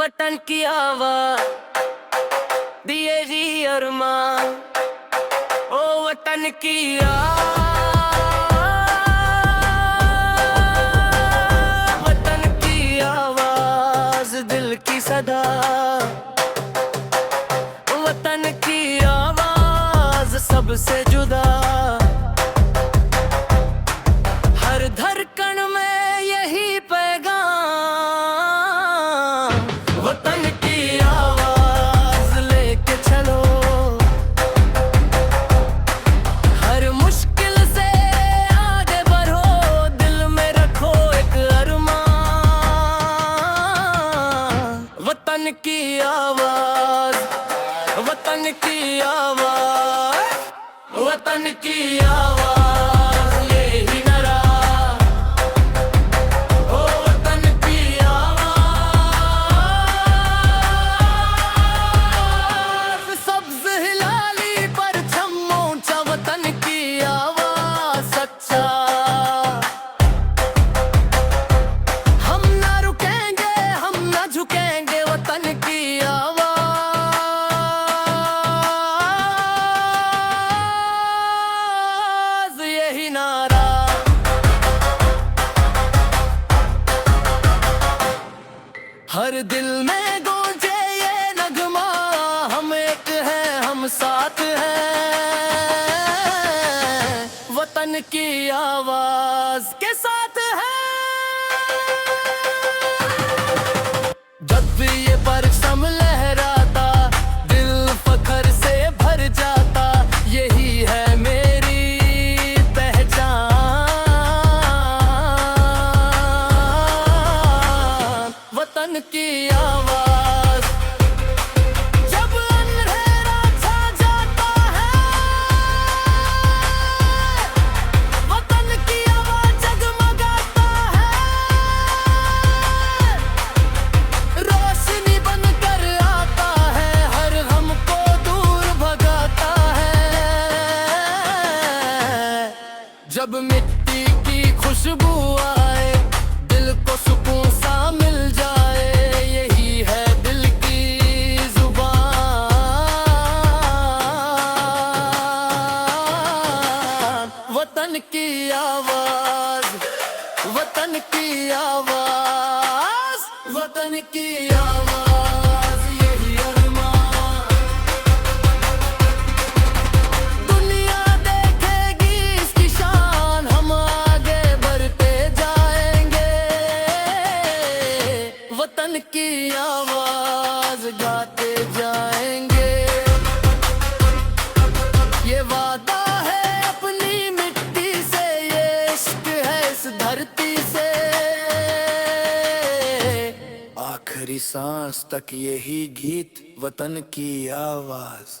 वतन की आवाज़ दिए जी अरमान, ओ वतन की वतन की आवाज़ दिल की सदा, वतन की आवाज़ सबसे जुदा। हर धड़कन में यही पैगाम, वतन की आवाज़ लेके चलो। हर मुश्किल से आगे बढ़ो, दिल में रखो एक अरमान। वतन की आवाज़, वतन की आवाज़, वतन की आवाज़ यही नारा, ओ वतन की आवाज़। सब्ज़ हिलाली परचम ऊंचा, वतन की आवाज़ सच्चा। हम ना रुकेंगे, हम ना झुकेंगे, वतन की यही नारा। हर दिल में गूंजे ये नगमा, हम एक हैं, हम साथ हैं, वतन की आवाज़ के साथ हैं। जब भी ये परचम लहराता, दिल फख्र से भर जाता, यही है वतन की आवाज़। जब अंधेरा छा जाता है, वतन की आवाज़ जगमगाता है, रोशनी बनकर आता है, हर गम को दूर भगाता है। जब मिट्टी की खुशबू आए, दिल को सुकून सा मिल जाए, यही है दिल की जुबान। वतन की आवाज़, वतन की आवाज़, वतन की आवाज़ यही अरमान। दुनिया देखेगी इसकी शान, हम आगे बढ़ते जाएंगे, वतन की आवाज़ गाते जाएंगे। ये वादा है अपनी मिट्टी से, ये इश्क है इस धरती से, आखिरी सांस तक यही गीत, वतन की आवाज़।